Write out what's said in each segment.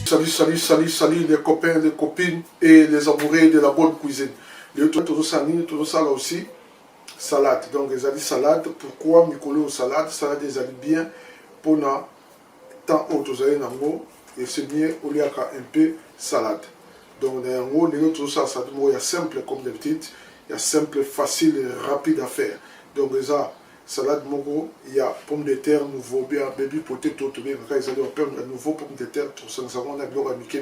Salut les copains, les copines et les amoureux de la bonne cuisine. Les tout ça là aussi, salade. Donc les amis salade, pourquoi Mikolo salade? Salade des amis bien pour na tant autres amis nango et c'est mieux au lieu un peu salade. Donc nango les autres ça il y a simple comme d'habitude, il y a simple, facile et rapide à faire. Donc ça salade mogo, il y a pommes de terre nouveau, bien baby potato, tout bien, quand ils allaient faire nouveau pommes de terre, tout ça, nous avons un miké.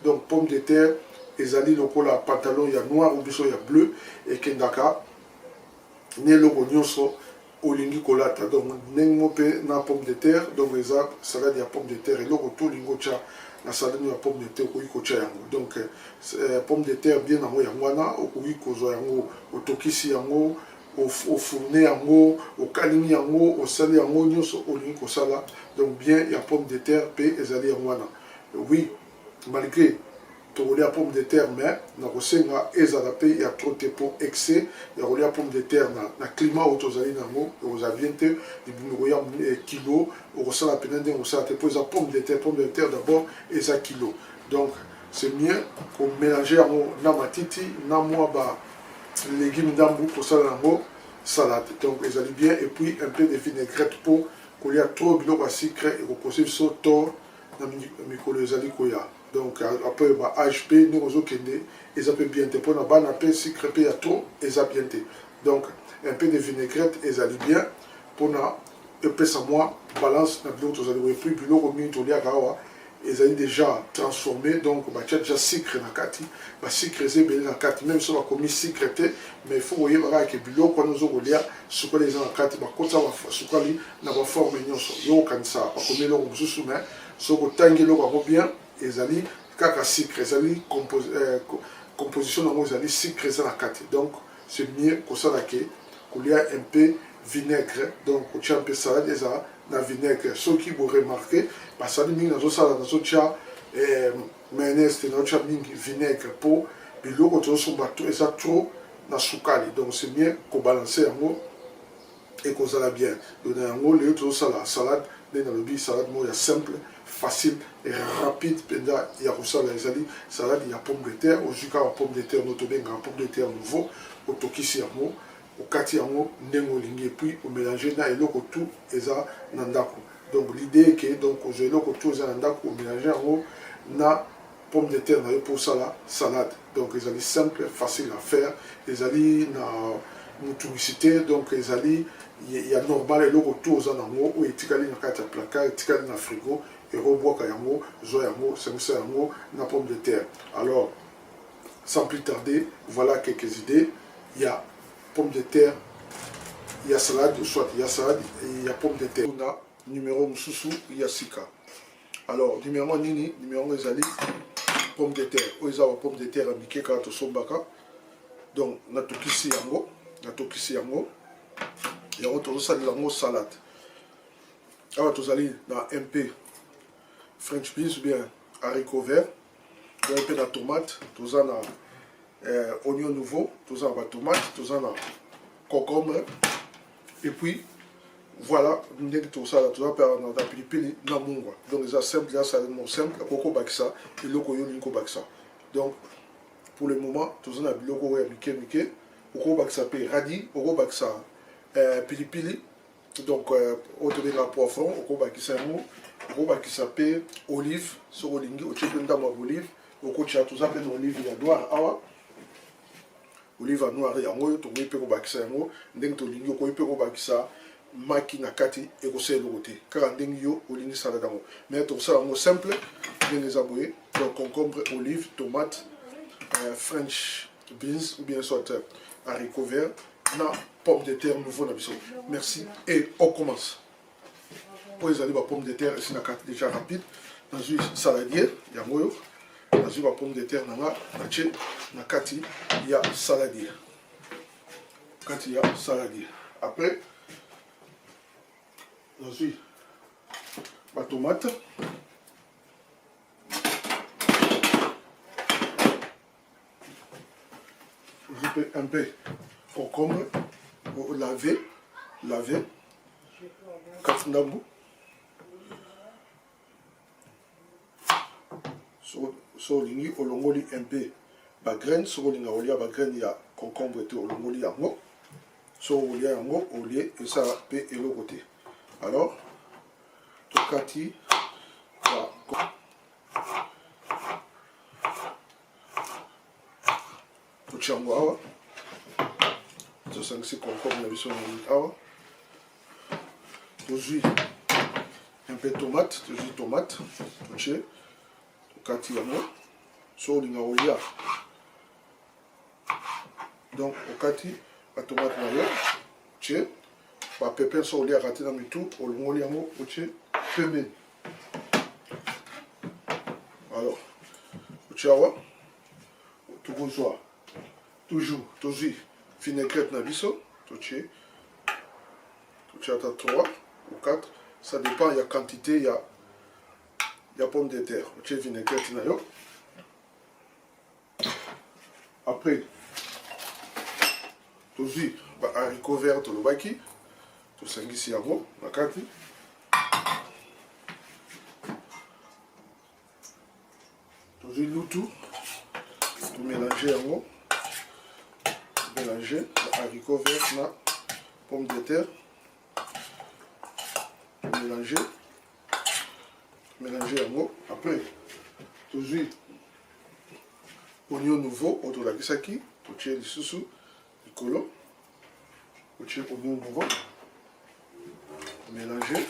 Donc pommes de terre, ils allaient le la pantalon, il y a noir ou bien il y a bleu, et kendaka, né le oignon au lingi colata. Donc n'engmopé na pommes de terre, donc les salade il y a pommes de terre, et l'autre tout lingo cha, la salade il y a pommes de terre, au kocha yango. Donc pommes de terre bien en yangwana, au kozo yango, au tokisi yango. Au fourné yango, au kalimi yango, au sali yango, nyonso au lingi kosala. Donc bien, il y a pommes de terre, pe ezali yangwana. Oui, malgré tout les pommes de terre, mais na kosenga ezala pe il y a trop de pour excès. Il y a les pommes de terre na climat où tozali nango, aux aviente, di bumugoya kilo, au kosala penende au sala te posa pommes de terre d'abord eza kilo. Donc c'est mieux qu'on mélanger yango na matiti, na moi ba légumes d'ambou pour ça dans salade. Donc ils allaient bien et puis un peu de vinaigrette pour qu'il y a trop de l'eau à sucre et qu'on possible sauter dans les alliés qu'il y a. Donc après bah HP nous aux autres ils appellent bien pour la banane peu sucre peu à trop ils appellent bien. Donc un peu de vinaigrette ils allaient bien pour na et puis ça moi balance na l'autre aux alliés et puis l'eau au milieu de l'eau ils ont déjà transformé, donc il y a déjà sucre dans la carte, le sucre est bien dans la carte, même si on a commis sucre, mais il faut voir que le bilo, quand nous avons dit, ce que les gens dans la carte, ce que les gens ont formé, ils ont comme ça, pas comme l'on se soumet, ce que tangué l'on bien, ils ont dit, caca sucre, ils ont dit, composition dans ils ont dit sucre dans la carte. Donc, c'est mieux que ça, qu'il y a un peu vinaigre, donc il y a un peu salade, ils ont na vinaigre. Ceux qui vont remarquer, parce que nous avons ça dans notre mayonnaise, notre vinaigre pour bilo quand on se bat et ça trop na soukali. Donc c'est mieux qu'on balance en haut et qu'on ça bien. Donc en haut les autres salade, dans le salade moi il simple, facile et rapide. Penda il y a ça les ali salade il y a pomme de terre, au juka pomme de terre notre benga pomme de terre nouveau, au tokisi en haut. Au kati yango ndengo lingi et puis au mélanger na eloko tout eza nandako. Donc l'idée est que donc au eloko tout eza nandako au mélanger yango na pomme de terre na pour ça la salade. Donc ils allaient simple, facile à faire. Ils allaient na mutuicité donc ils allaient il y a normal eloko tout eza nango ou etikali na kati ya placard etikali na frigo et reboaka yango zo yango semisa yango na pomme de terre. Alors sans plus tarder, voilà quelques idées. Il y a pommes de terre, il y a salade, soit il y a salade et il y a pommes de terre. On a numéro Moussou, il y a Sika. Alors, numéro Nini, numéro Ezali, pommes de terre. Où ils ont pommes de terre à Miké quand on sombaka. Donc, on a tout ici yango, on a tout ici yango. Et on a tout ça yango salade. Alors, vous allez dans un peu French beans ou bien haricots verts. Un peu de tomate, tout ça oignon nouveau, tout ça en tomate, tout ça en concombre. Et puis, voilà, tout ça, tout ça, on a pilipili, na mungwa. Donc, c'est simple, ça c'est simple, coco baksa, et le coco linko baksa. Donc, pour le moment, tout ça, on a le coco miké, coco baksa, radis, coco baksa, pilipili. Donc, on a le poivron, coco baksa, coco baksa, olive, sur l'ingé, au tchèque d'olive. Au coach tout ça fait olive il y a noir awa olive noir yango to ngi pe ko bakisa yango ndenge to lingi ko pe ko bakisa maki na kati e ko selo côté car ndenge yo olingi sala dango mais to ça yango simple bien les aboyer donc concombre olive tomate french beans ou bien soit haricots verts na pomme de terre nouveau na biso. Merci et on commence. Pour les aller ba pomme de terre c'est na carte déjà rapide dans une saladier yango yo la pomme de terre na kati ya saladier. Kati ya saladier. Après, la tomate. Je peux un peu concombre, laver. Kafundambu. so olingi olongoli un peu bagraine soki olinga olia bagraine ya concombre te olongoli yango so olia yango olie esala mpe eloko te alors tokati totia yango awa tosangisi concombre na biso na awa tozwi un peu tomate tozwi tomate totie tokati yango so olinga olia donc okati batomate na yo tie bapepin so oliaka te na mitu olongoli yango otie pembeni alors otie awa tokozwa toujours tozwi vinaigrette na biso totie ata 3 ou 4 ça dépend ya quantité ya pomme de terre otie vinaigrette na yo après tozwi haricot vert tolobaki tosangisi yango na kati tozwi lutu tomélange yango mélanger le haricot vert na pomme de terre mélanger yango après tozwi oignon nouveau oyo tolakisaki totie lisusu likolo otie oignon nouveau mélanger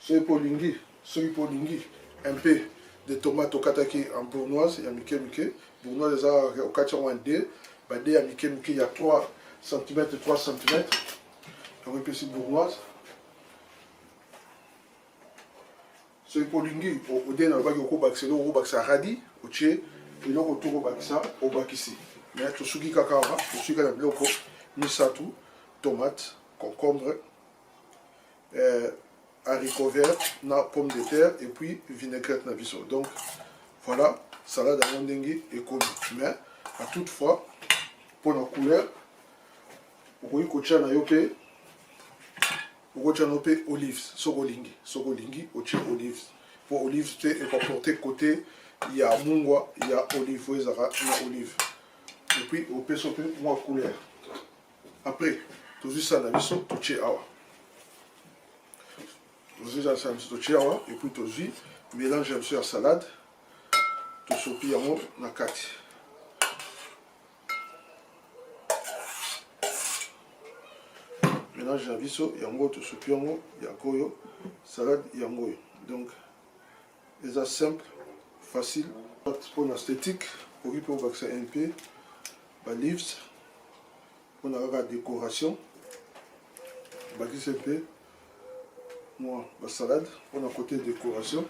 soki mpo olingi un peu de tomate okataki en bournoise ya mike mike bournoise eza okati yango en de bade ya mike mike ya 3 cm 3 cm yango epesi bournoise soki mpo olingi ode na lobaki okobakisa eloko okobakisa radi otie eloko to okobakisa obakisi mais tosuki kaka awa tosuki kaka na biloko misatu tomate concombre haricot vert, na pomme de terre et puis vinaigrette na biso. Donc voilà, salade à mondengui et komi. Mais à toutefois, pour la couleur, vous voyez que na yope, vous voyez olives, sogolingi, oche olives. Pour olives, c'est porter côté, il y a mungwa, il y a olive, vous voyez na olive. Et puis au peut sope moi couleur. Après, tout ça na biso, tout chez awa. Tozwi ça totie awa et puis tozwi mélange un peu ya salade tosopi yango na kati mélange na biso yango tosopi yango yango oyo salade yango oyo donc eza simple facile pour l'esthétique okoki mpe obakisa un peu baleaves mpona kaka décoration bakisi mpe moi la salade on a côté décoration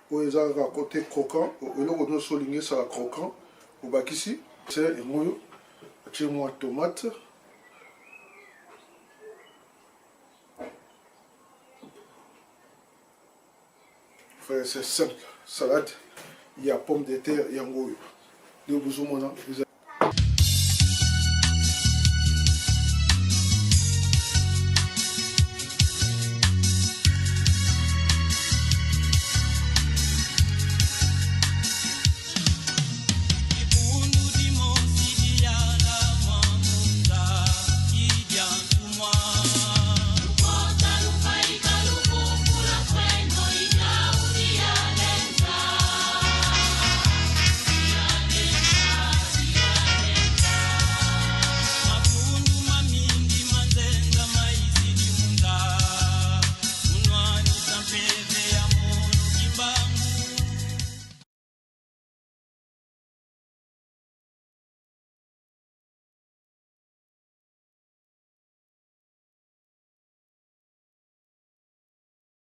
oyo eza kaka côté croquant eloko nyonso olingi esala croquant obakisi c'est emoyo atie mwa tomate c'est simple salade il y a pomme de terre yango oyo nde bozomona